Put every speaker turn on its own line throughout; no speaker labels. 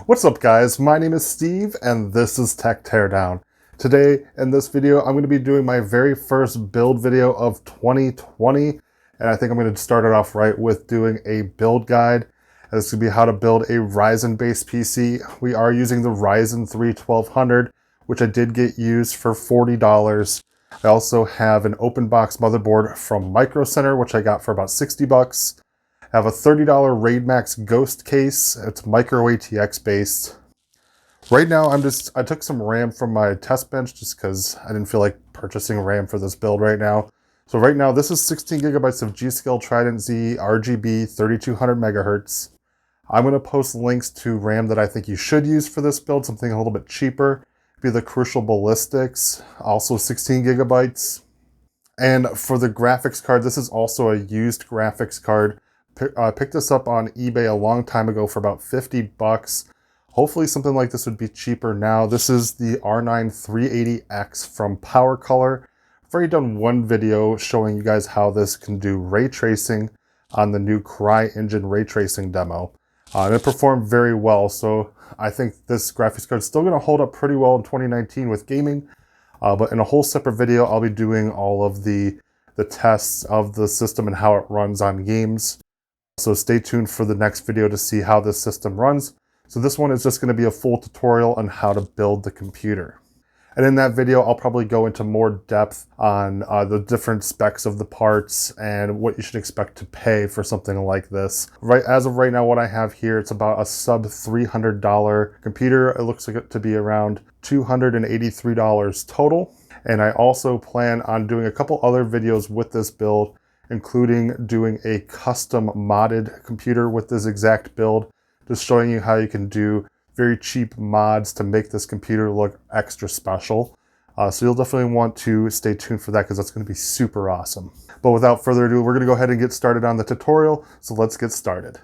What's up guys, my name is Steve and this is Tech Teardown. Today in this video I'm going to be doing my very first build video of 2020, and I think I'm going to start it off right with doing a build guide. And this is going to be how to build a Ryzen based PC. We are using the Ryzen 3 1200, which I did get used for $40. I also have an open box motherboard from Micro Center, which I got for about 60 bucks. I have a $30 Raid Max Ghost case. It's micro ATX based. Right now I took some RAM from my test bench just because I didn't feel like purchasing RAM for this build right now. So right now this is 16 gigabytes of G.Skill Trident Z RGB 3200 megahertz. I'm going to post links to RAM that I think you should use for this build, something a little bit cheaper. Be the Crucial Ballistics, also 16 gigabytes. And for the graphics card, this is also a used graphics card. Picked this up on eBay a long time ago for about 50 bucks. Hopefully something like this would be cheaper now. This is the R9 380X from Power Color. I've already done one video showing you guys how this can do ray tracing on the new CryEngine ray tracing demo. And it performed very well, so I think this graphics card is still going to hold up pretty well in 2019 with gaming. But in a whole separate video, I'll be doing all of the tests of the system and how it runs on games. So stay tuned for the next video to see how this system runs. So this one is just going to be a full tutorial on how to build the computer. And in that video, I'll probably go into more depth on the different specs of the parts and what you should expect to pay for something like this. Right, as of right now, what I have here, it's about a sub $300 computer. It looks like it to be around $283 total. And I also plan on doing a couple other videos with this build, including doing a custom modded computer with this exact build, just showing you how you can do very cheap mods to make this computer look extra special. So you'll definitely want to stay tuned for that because that's going to be super awesome. But without further ado, we're going to go ahead and get started on the tutorial. So let's get started.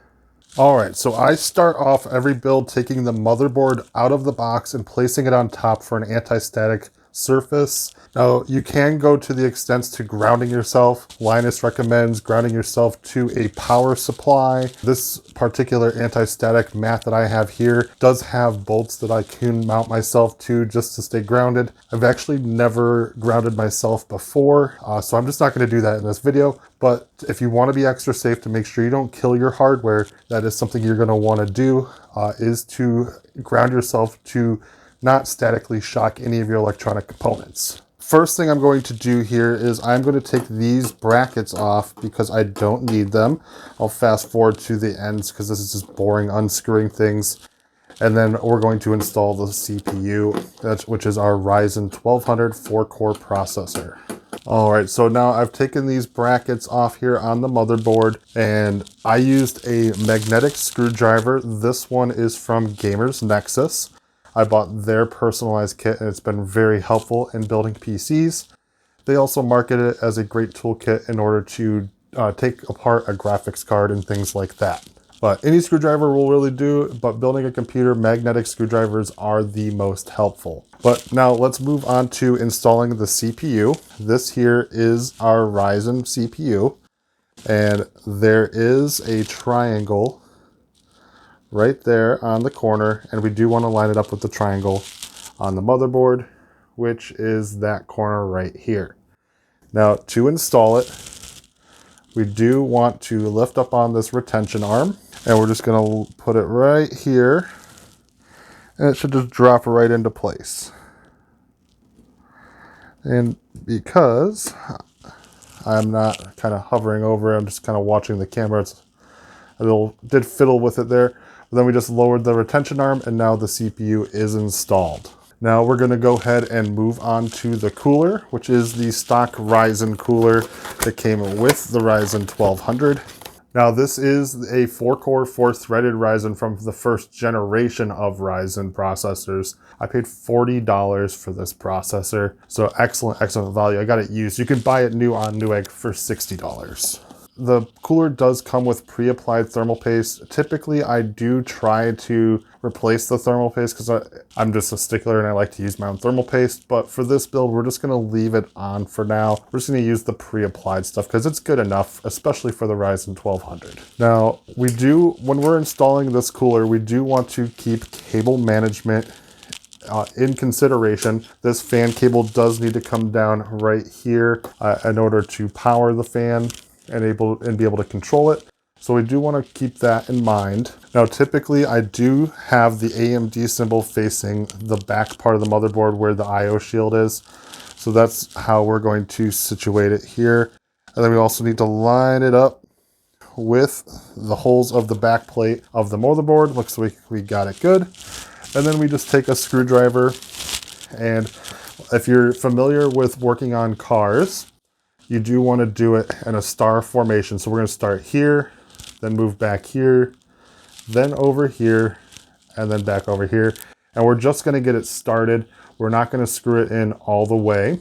All right, so I start off every build taking the motherboard out of the box and placing it on top for an anti-static surface. Now you can go to the extents to grounding yourself. Linus recommends grounding yourself to a power supply. This particular anti-static mat that I have here does have bolts that I can mount myself to just to stay grounded. I've actually never grounded myself before, so I'm just not going to do that in this video. But if you want to be extra safe to make sure you don't kill your hardware, that is something you're going to want to do, is to ground yourself to not statically shock any of your electronic components. First thing I'm going to do here is I'm going to take these brackets off because I don't need them. I'll fast forward to the ends because this is just boring unscrewing things. And then we're going to install the CPU, which is our Ryzen 1200 4-core processor. All right, so now I've taken these brackets off here on the motherboard, and I used a magnetic screwdriver. This one is from Gamers Nexus. I bought their personalized kit and it's been very helpful in building PCs. They also market it as a great toolkit in order to take apart a graphics card and things like that. But any screwdriver will really do, but building a computer, magnetic screwdrivers are the most helpful. But now let's move on to installing the CPU. This here is our Ryzen CPU, and there is a triangle right there on the corner, and we do want to line it up with the triangle on the motherboard, which is that corner right here. Now to install it, we do want to lift up on this retention arm, and we're just going to put it right here, and it should just drop right into place. And because I'm not kind of hovering over it, I'm just kind of watching the camera, did fiddle with it there. Then we just lowered the retention arm, and now the CPU is installed. Now we're going to go ahead and move on to the cooler, which is the stock Ryzen cooler that came with the Ryzen 1200. Now this is a 4-core, 4-threaded Ryzen from the first generation of Ryzen processors. I paid $40 for this processor, so excellent value. I got it used. You can buy it new on Newegg for $60. the cooler does come with pre-applied thermal paste. Typically, I do try to replace the thermal paste because I'm just a stickler and I like to use my own thermal paste. But for this build, we're just going to leave it on for now. We're just going to use the pre-applied stuff because it's good enough, especially for the Ryzen 1200. Now, when we're installing this cooler, we do want to keep cable management in consideration. This fan cable does need to come down right here in order to power the fan and be able to control it. So we do want to keep that in mind. Now, typically I do have the AMD symbol facing the back part of the motherboard where the IO shield is. So that's how we're going to situate it here. And then we also need to line it up with the holes of the back plate of the motherboard. Looks like we got it good. And then we just take a screwdriver, and if you're familiar with working on cars, you do want to do it in a star formation. So we're going to start here, then move back here, then over here, and then back over here. And we're just going to get it started. We're not going to screw it in all the way.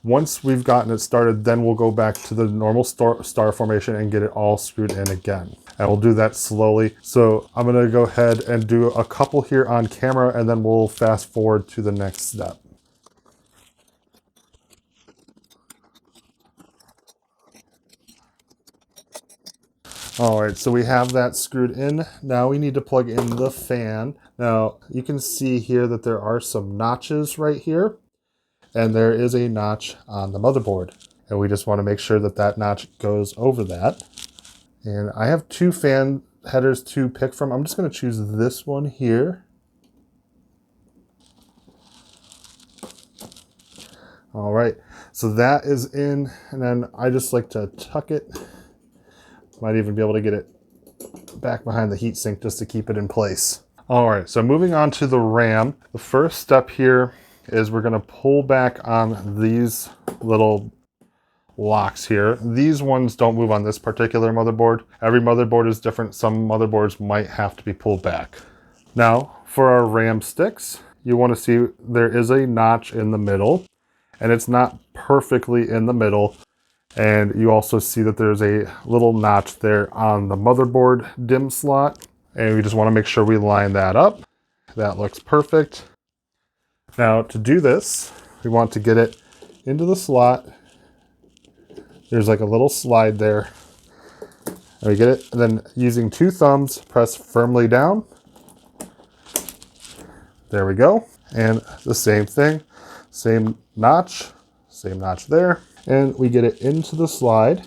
Once we've gotten it started, then we'll go back to the normal star formation and get it all screwed in again. And we'll do that slowly. So I'm gonna go ahead and do a couple here on camera, and then we'll fast forward to the next step. All right, so we have that screwed in. Now we need to plug in the fan. Now you can see here that there are some notches right here. And there is a notch on the motherboard. And we just want to make sure that that notch goes over that. And I have two fan headers to pick from. I'm just going to choose this one here. All right, so that is in, and then I just like to tuck it. Might even be able to get it back behind the heatsink just to keep it in place. All right, so moving on to the RAM. The first step here is we're going to pull back on these little locks here. These ones don't move on this particular motherboard. Every motherboard is different. Some motherboards might have to be pulled back. Now, for our RAM sticks, you want to see there is a notch in the middle, and it's not perfectly in the middle. And you also see that there's a little notch there on the motherboard DIMM slot. And we just want to make sure we line that up. That looks perfect. Now to do this, we want to get it into the slot. There's like a little slide there. And we get it, and then using two thumbs, press firmly down. There we go. And the same thing, same notch there. And we get it into the slide,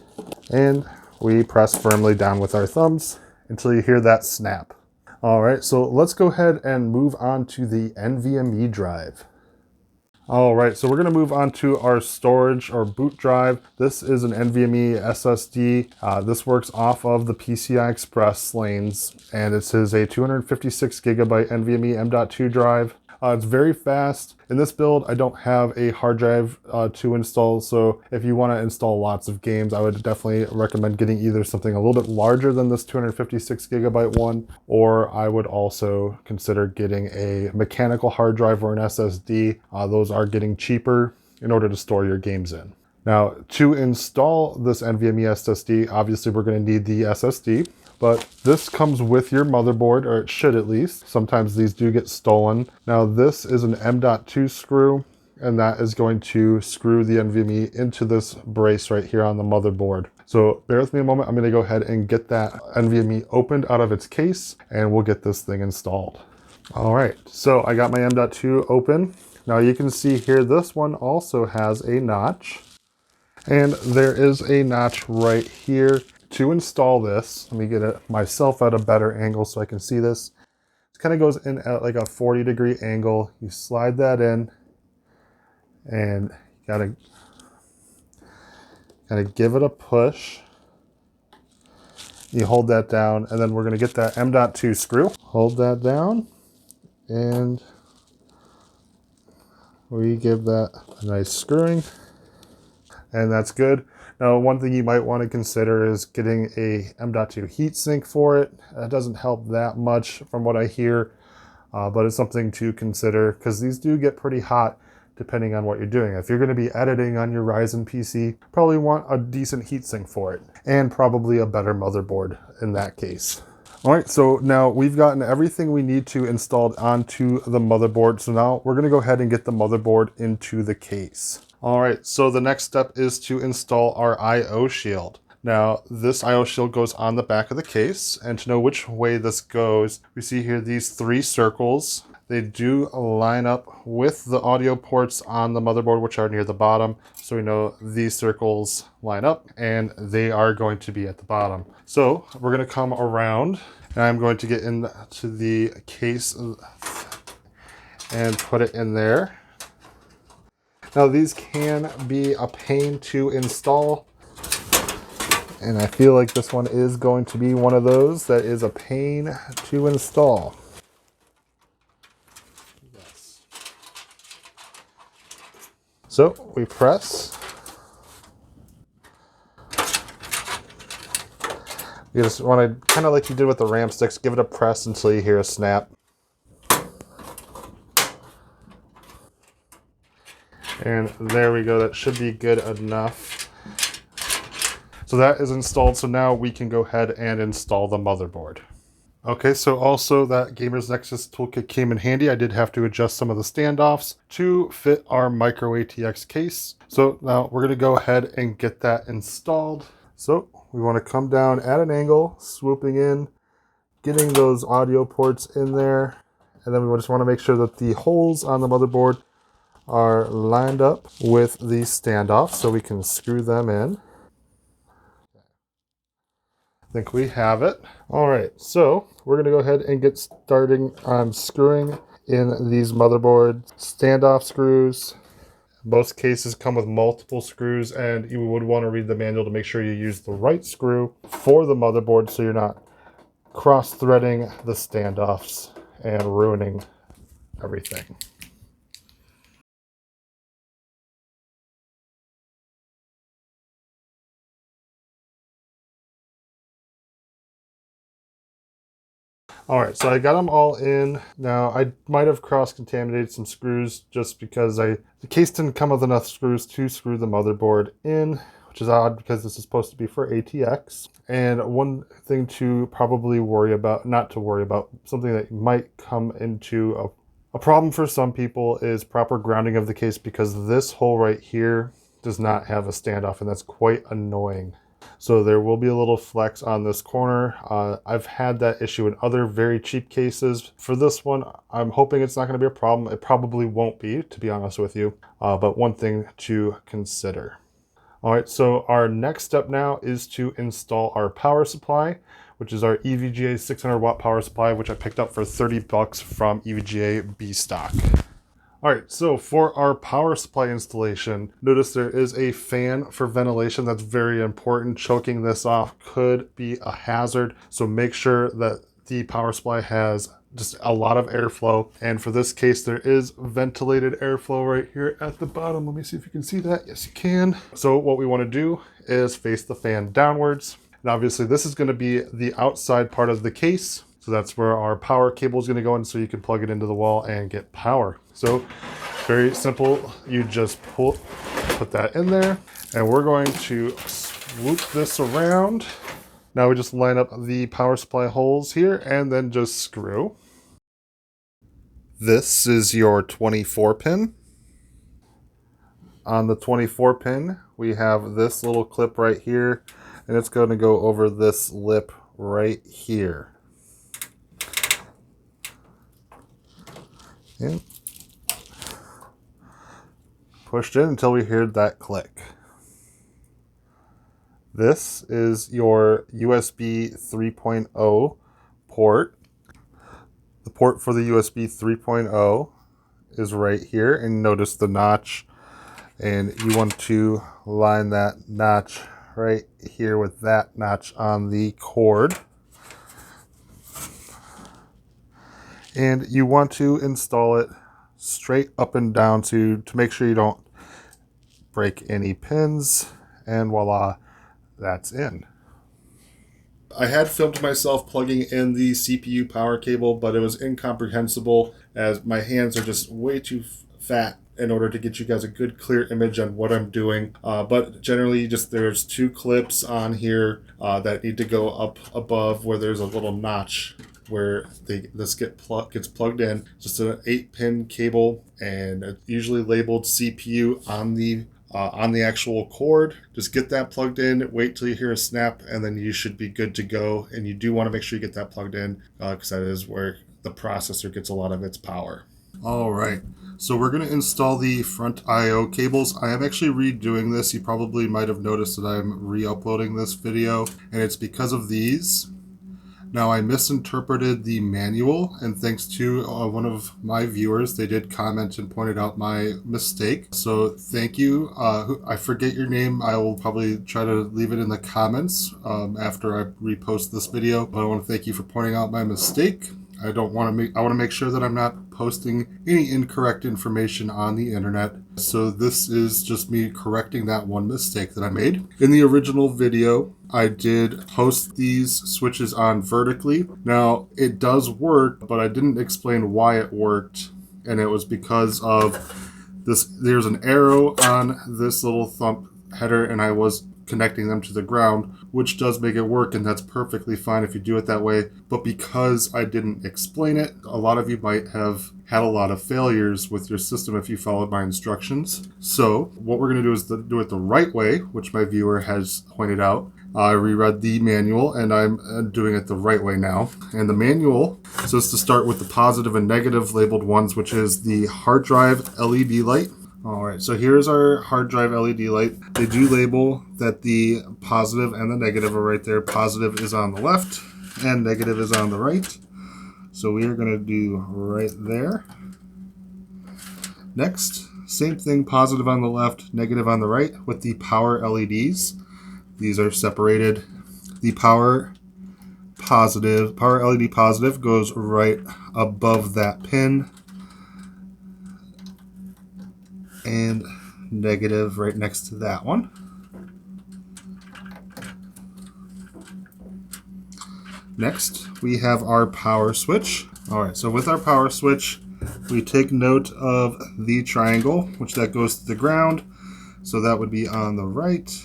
and we press firmly down with our thumbs until you hear that snap. All right, so let's go ahead and move on to the NVMe drive. All right, so we're gonna move on to our storage or boot drive. This is an NVMe SSD. This works off of the PCI Express lanes, and it is a 256 gigabyte NVMe M.2 drive. It's very fast. In this build, I don't have a hard drive to install, so if you want to install lots of games, I would definitely recommend getting either something a little bit larger than this 256 gigabyte one, or I would also consider getting a mechanical hard drive or an SSD. Those are getting cheaper in order to store your games in. Now, to install this NVMe SSD, obviously we're going to need the SSD. But this comes with your motherboard, or it should at least. Sometimes these do get stolen. Now this is an M.2 screw, and that is going to screw the NVMe into this brace right here on the motherboard. So bear with me a moment. I'm going to go ahead and get that NVMe opened out of its case, and we'll get this thing installed. All right, so I got my M.2 open. Now you can see here, this one also has a notch, and there is a notch right here. To install this, let me get it myself at a better angle so I can see this. It kind of goes in at like a 40-degree angle. You slide that in, and you gotta give it a push. You hold that down, and then we're gonna get that M.2 screw. Hold that down, and we give that a nice screwing, and that's good. Now, one thing you might want to consider is getting a M.2 heatsink for it. It doesn't help that much from what I hear, but it's something to consider because these do get pretty hot depending on what you're doing. If you're going to be editing on your Ryzen PC, probably want a decent heatsink for it, and probably a better motherboard in that case. All right, so now we've gotten everything we need to installed onto the motherboard. So now we're gonna go ahead and get the motherboard into the case. All right, so the next step is to install our I/O shield. Now, this I/O shield goes on the back of the case, and to know which way this goes, we see here these 3 circles. They do line up with the audio ports on the motherboard, which are near the bottom. So we know these circles line up and they are going to be at the bottom. So we're going to come around and I'm going to get into the case and put it in there. Now these can be a pain to install, and I feel like this one is going to be one of those that is a pain to install. So we press. You just want to, kind of like you did with the RAM sticks, give it a press until you hear a snap. And there we go, that should be good enough. So that is installed, so now we can go ahead and install the motherboard. Okay, so also that Gamers Nexus toolkit came in handy. I did have to adjust some of the standoffs to fit our micro ATX case. So now we're gonna go ahead and get that installed. So we wanna come down at an angle, swooping in, getting those audio ports in there. And then we just wanna make sure that the holes on the motherboard are lined up with these standoffs so we can screw them in. I think we have it. All right, so we're gonna go ahead and get starting on screwing in these motherboard standoff screws. Most cases come with multiple screws, and you would want to read the manual to make sure you use the right screw for the motherboard so you're not cross-threading the standoffs and ruining everything. All right, so I got them all in. Now, I might have cross-contaminated some screws just because the case didn't come with enough screws to screw the motherboard in, which is odd because this is supposed to be for ATX. And one thing to probably worry about, not to worry about, something that might come into a problem for some people is proper grounding of the case, because this hole right here does not have a standoff, and that's quite annoying. So there will be a little flex on this corner. I've had that issue in other very cheap cases. For this one, I'm hoping it's not going to be a problem. It probably won't be, to be honest with you, but one thing to consider. All right, so our next step now is to install our power supply, which is our EVGA 600 watt power supply, which I picked up for 30 bucks from EVGA B stock. All right, so for our power supply installation, notice there is a fan for ventilation. That's very important. Choking this off could be a hazard, so make sure that the power supply has just a lot of airflow. And for this case, there is ventilated airflow right here at the bottom. Let me see if you can see that. Yes, you can. So what we want to do is face the fan downwards. And obviously this is going to be the outside part of the case. So that's where our power cable is going to go in, so you can plug it into the wall and get power. So very simple. You just put that in there, and we're going to swoop this around. Now we just line up the power supply holes here and then just screw. This is your 24 pin. On the 24 pin, we have this little clip right here, and it's going to go over this lip right here. And pushed in until we heard that click. This is your USB 3.0 port. The port for the USB 3.0 is right here, and notice the notch, and you want to line that notch right here with that notch on the cord. And you want to install it straight up and down to make sure you don't break any pins, and voila, that's in. I had filmed myself plugging in the CPU power cable, but it was incomprehensible as my hands are just way too fat in order to get you guys a good clear image on what I'm doing. But generally just there's 2 clips on here that need to go up above where there's a little notch where this gets plugged in. Just an 8-pin cable, and it's usually labeled CPU on the actual cord. Just get that plugged in, wait till you hear a snap, and then you should be good to go. And you do want to make sure you get that plugged in because that is where the processor gets a lot of its power. All right, so we're going to install the front I/O cables. I am actually redoing this. You probably might have noticed that I'm re-uploading this video, and it's because of these. Now, I misinterpreted the manual, and thanks to one of my viewers, they did comment and pointed out my mistake. So thank you. I forget your name. I will probably try to leave it in the comments after I repost this video. But I want to thank you for pointing out my mistake. I want to make sure that I'm not posting any incorrect information on the internet. So this is just me correcting that one mistake that I made. In the original video, I did post these switches on vertically. Now, it does work, but I didn't explain why it worked. And it was because of this. There's an arrow on this little thumb header, and I was connecting them to the ground, which does make it work, and that's perfectly fine if you do it that way. But because I didn't explain it, a lot of you might have had a lot of failures with your system if you followed my instructions. So what we're going to do is do it the right way, which my viewer has pointed out. I reread the manual, and I'm doing it the right way now. And the manual says to start with the positive and negative labeled ones, which is the hard drive LED light. All right, so here's our hard drive LED light. They do label that the positive and the negative are right there. Positive is on the left and negative is on the right. So we are going to do right there. Next, same thing, positive on the left, negative on the right with the power LEDs. These are separated. The power LED positive goes right above that pin, and negative right next to that one. Next, we have our power switch. All right, so with our power switch, we take note of the triangle, which that goes to the ground. So that would be on the right.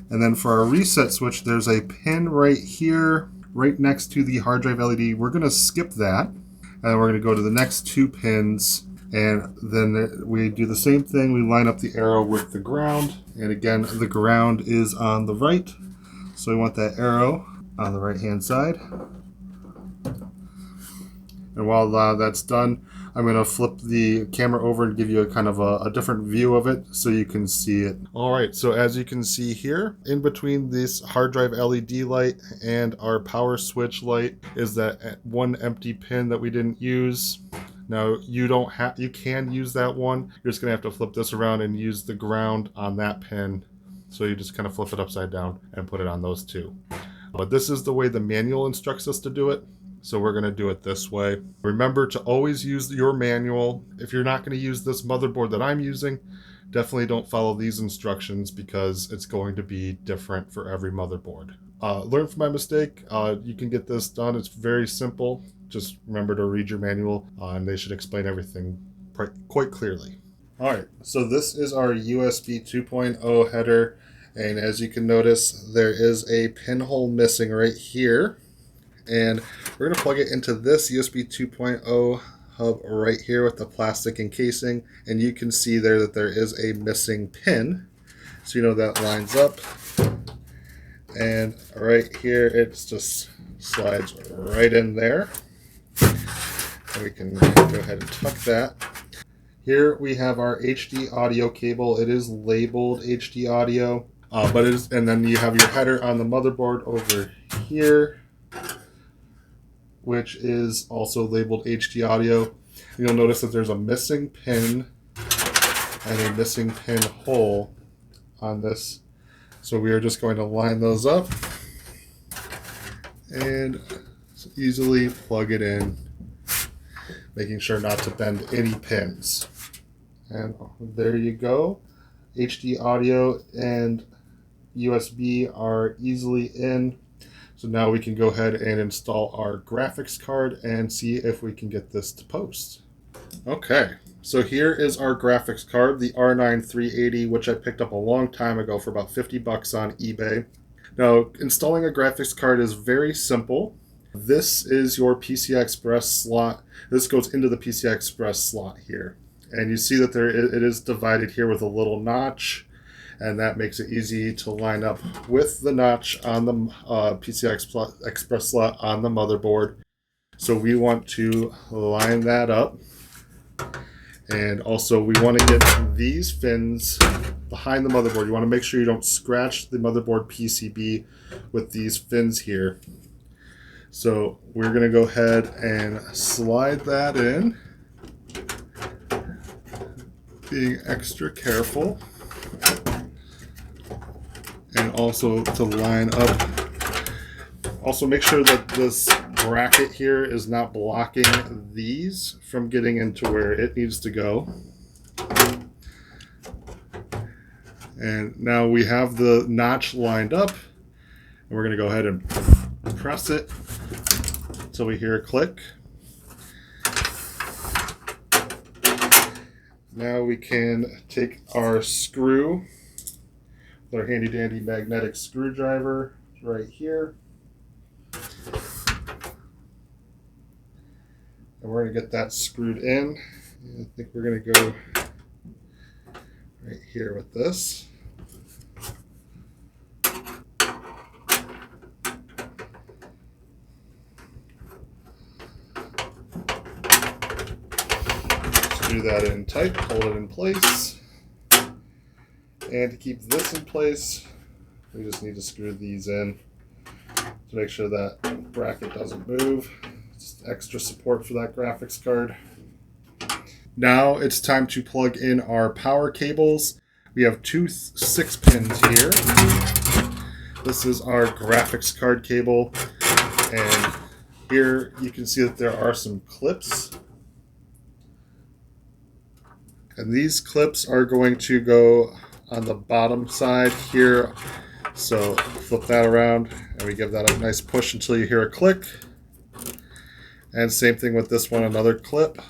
And then for our reset switch, there's a pin right here, right next to the hard drive LED. We're gonna skip that, and then we're gonna go to the next 2 pins. And then we do the same thing. We line up the arrow with the ground. And again, the ground is on the right. So we want that arrow on the right-hand side. And while that's done, I'm going to flip the camera over and give you a kind of a different view of it so you can see it. All right, so as you can see here, in between this hard drive LED light and our power switch light is that one empty pin that we didn't use. Now, you can use that one. You're just gonna have to flip this around and use the ground on that pin. So you just kind of flip it upside down and put it on those 2. But this is the way the manual instructs us to do it. So we're gonna do it this way. Remember to always use your manual. If you're not gonna use this motherboard that I'm using, definitely don't follow these instructions because it's going to be different for every motherboard. Learn from my mistake. You can get this done. It's very simple. Just remember to read your manual, and they should explain everything quite clearly. All right, so this is our USB 2.0 header, and as you can notice, there is a pinhole missing right here, and we're going to plug it into this USB 2.0 hub right here with the plastic encasing, and you can see there that there is a missing pin, so you know that lines up, and right here it just slides right in there. We can go ahead and tuck that. Here we have our HD audio cable. It is labeled HD audio, but it is, and then you have your header on the motherboard over here, which is also labeled HD audio. You'll notice that there's a missing pin and a missing pin hole on this. So we are just going to line those up and easily plug it in, making sure not to bend any pins. And there you go. HD audio and USB are easily in. So now we can go ahead and install our graphics card and see if we can get this to post. Okay, so here is our graphics card, the R9 380, which I picked up a long time ago for about 50 bucks on eBay. Now, installing a graphics card is very simple. This is your PCI Express slot. This goes into the PCI Express slot here. And you see that it is divided here with a little notch, and that makes it easy to line up with the notch on the PCI Express slot on the motherboard. So we want to line that up. And also we want to get these fins behind the motherboard. You want to make sure you don't scratch the motherboard PCB with these fins here. So we're going to go ahead and slide that in, being extra careful. And also to line up. Also make sure that this bracket here is not blocking these from getting into where it needs to go. And now we have the notch lined up, and we're going to go ahead and press it until we hear a click. Now we can take our screw with our handy dandy magnetic screwdriver right here. And we're going to get that screwed in. I think we're going to go right here with this. Screw that in tight, hold it in place. And to keep this in place, we just need to screw these in to make sure that bracket doesn't move. Just extra support for that graphics card. Now it's time to plug in our power cables. We have two 6 pins here. This is our graphics card cable, and here you can see that there are some clips. And these clips are going to go on the bottom side here. So flip that around and we give that a nice push until you hear a click. And same thing with this one, another clip.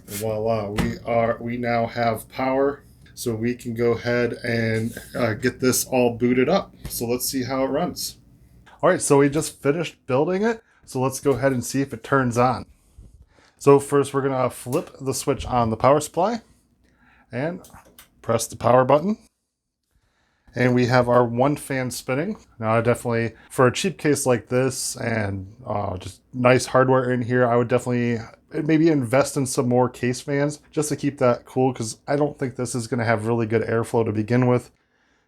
And voila, we now have power. So we can go ahead and get this all booted up. So let's see how it runs. All right, so we just finished building it. So let's go ahead and see if it turns on. So first we're gonna flip the switch on the power supply and press the power button. And we have our one fan spinning. Now, definitely, for a cheap case like this and just nice hardware in here, I would definitely maybe invest in some more case fans just to keep that cool, because I don't think this is going to have really good airflow to begin with.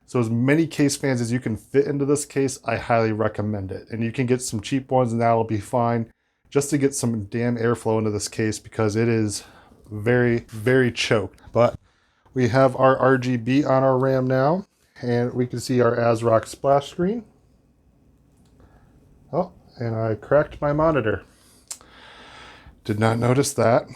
So as many case fans as you can fit into this case, I highly recommend it. And you can get some cheap ones and that'll be fine, just to get some damn airflow into this case, because it is very, very choked. But we have our RGB on our RAM now. And we can see our ASRock splash screen. Oh, and I cracked my monitor. Did not notice that.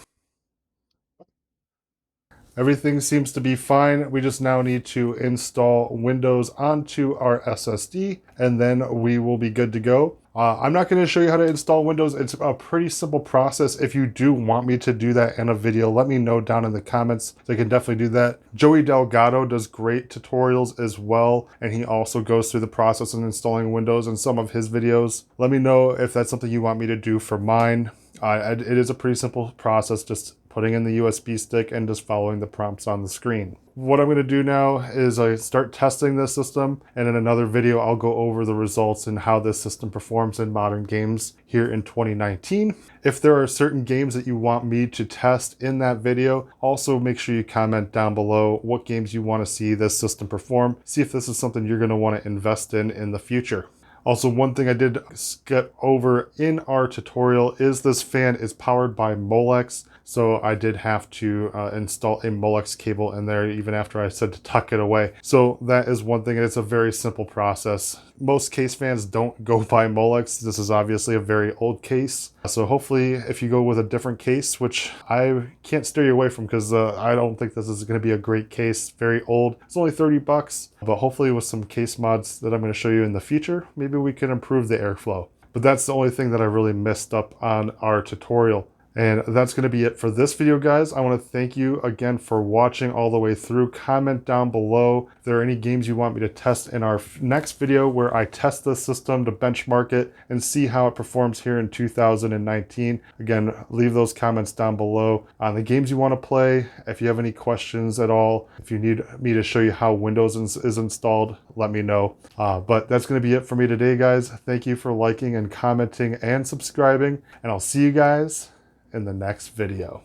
Everything seems to be fine. We just now need to install Windows onto our SSD, and then we will be good to go. I'm not going to show you how to install Windows. It's a pretty simple process. If you do want me to do that in a video, let me know down in the comments. So I can definitely do that. Joey Delgado does great tutorials as well, and he also goes through the process of installing Windows in some of his videos. Let me know if that's something you want me to do for mine. It is a pretty simple process, just putting in the USB stick and just following the prompts on the screen. What I'm going to do now is I start testing this system, and in another video I'll go over the results and how this system performs in modern games here in 2019. If there are certain games that you want me to test in that video, also make sure you comment down below what games you want to see this system perform. See if this is something you're going to want to invest in the future. Also, one thing I did skip over in our tutorial is this fan is powered by Molex. So I did have to install a Molex cable in there even after I said to tuck it away. So that is one thing. It's a very simple process. Most case fans don't go by Molex. This is obviously a very old case. So hopefully if you go with a different case, which I can't steer you away from because I don't think this is going to be a great case, very old. It's only 30 bucks, but hopefully with some case mods that I'm going to show you in the future, maybe we can improve the airflow. But that's the only thing that I really messed up on our tutorial. And that's going to be it for this video, guys. I want to thank you again for watching all the way through. Comment down below if there are any games you want me to test in our next video where I test this system to benchmark it and see how it performs here in 2019. Again, leave those comments down below on the games you want to play. If you have any questions at all, if you need me to show you how Windows is installed, let me know. But that's going to be it for me today, guys. Thank you for liking and commenting and subscribing, and I'll see you guys in the next video.